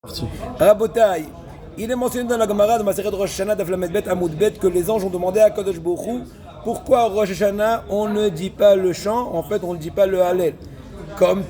Parti. Rabotai, il est mentionné dans la Gemara de Maseret Rosh Hashanah d'Af Lamed Bet Amud Bet que les anges ont demandé à Kadosh Baruch Hu pourquoi Rosh Hashanah on ne dit pas le chant, en fait on ne dit pas le Hallel. Comme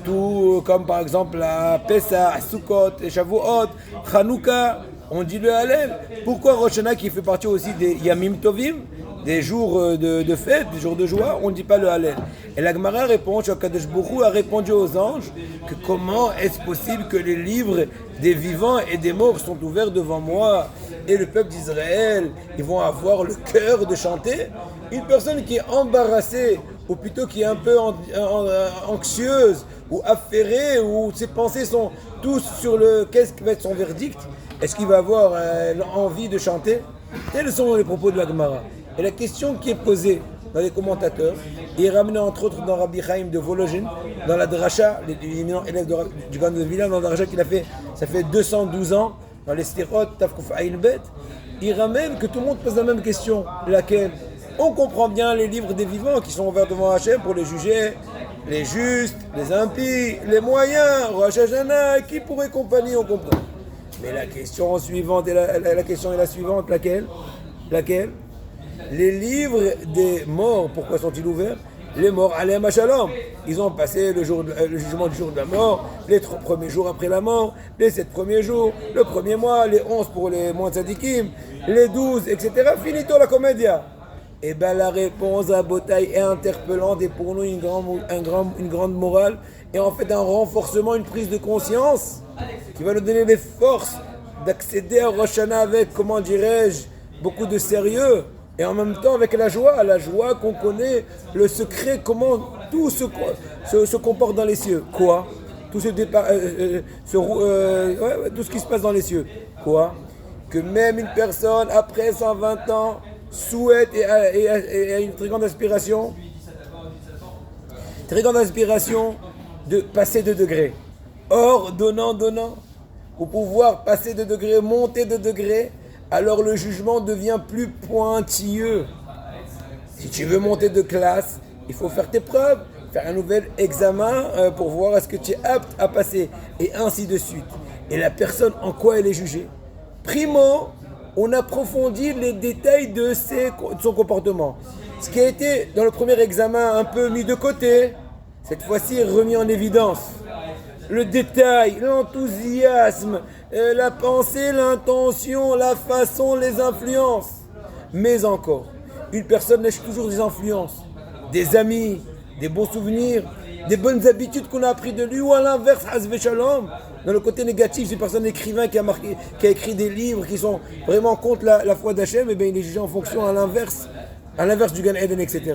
par exemple la Pessah, Sukkot, Shavuot, Chanukah, on dit le Hallel. Pourquoi Rosh Hashanah qui fait partie aussi des Yamim Tovim, des jours de fête, des jours de joie, on ne dit pas le Hallel. Et la Gemara répond, Kadosh Baruch Hu a répondu aux anges que comment est-ce possible que les livres des vivants et des morts sont ouverts devant moi et le peuple d'Israël, ils vont avoir le cœur de chanter. Une personne qui est embarrassée ou plutôt qui est un peu anxieuse ou affairée ou ses pensées sont tous sur qu'est-ce qui va être son verdict, est-ce qu'il va avoir envie de chanter? Tels sont les propos de la Gemara. Et la question qui est posée dans les commentateurs, et ramené entre autres dans Rabbi Chaim de Vologine, dans la Dracha, l'éminent élève du Gaon de Vilna, dans la Dracha qu'il a fait, ça fait 212 ans, dans les Stirot, Tafkuf Aïn Bet, il ramène que tout le monde pose la même question, laquelle on comprend bien les livres des vivants qui sont ouverts devant Hachem pour les juger, les justes, les impies, les moyens, Rosh Hashanah, qui pourrait compagnie, on comprend. Mais la question suivante, la question est la suivante, laquelle? Les livres des morts, pourquoi sont-ils ouverts? Les morts, Aleim Shalom, ils ont passé le jugement du jour de la mort, les 3 premiers jours après la mort, les 7 premiers jours, le premier mois, les 11 pour les moins tzadikim, les 12, etc. Finito la comédia. Et bien la réponse à Botaï est interpellante et pour nous une grande morale et en fait un renforcement, une prise de conscience qui va nous donner les forces d'accéder à Rosh Hashanah avec, comment dirais-je, beaucoup de sérieux. Et en même temps avec la joie qu'on connaît, le secret, comment tout se comporte dans les cieux. Quoi? Tout ce qui se passe dans les cieux. Quoi? Que même une personne, après 120 ans, souhaite et a une très grande aspiration de passer de degrés. Or, donnant, pour pouvoir passer de degrés, monter de degrés, alors le jugement devient plus pointilleux. Si tu veux monter de classe, il faut faire tes preuves, faire un nouvel examen pour voir est-ce que tu es apte à passer, et ainsi de suite. Et la personne, en quoi elle est jugée? Primo, on approfondit les détails de son comportement. Ce qui a été dans le premier examen un peu mis de côté, cette fois-ci est remis en évidence. Le détail, l'enthousiasme, la pensée, l'intention, la façon, les influences. Mais encore, une personne lèche toujours des influences, des amis, des bons souvenirs, des bonnes habitudes qu'on a appris de lui, ou à l'inverse, Hazve Shalom, dans le côté négatif, c'est une personne écrivain qui a écrit des livres qui sont vraiment contre la foi d'Hachem, et bien il est jugé en fonction à l'inverse du Gan Eden, etc.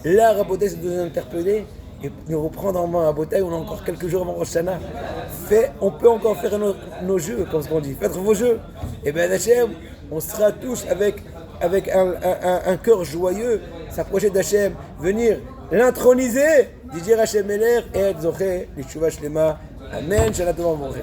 Là, Rabotai se doit interpeller et nous reprendre en main à Botaï, on a encore quelques jours avant Rosh Hashanah. On peut encore faire nos jeux, comme ce qu'on dit. Faites vos jeux. Et bien Hachem, on sera tous avec un cœur joyeux, s'approcher d'Hachem, venir l'introniser, dire Hachem Meler, et être Zoché, les Shuvah Shlema. Amen, Shana Tova Mouret.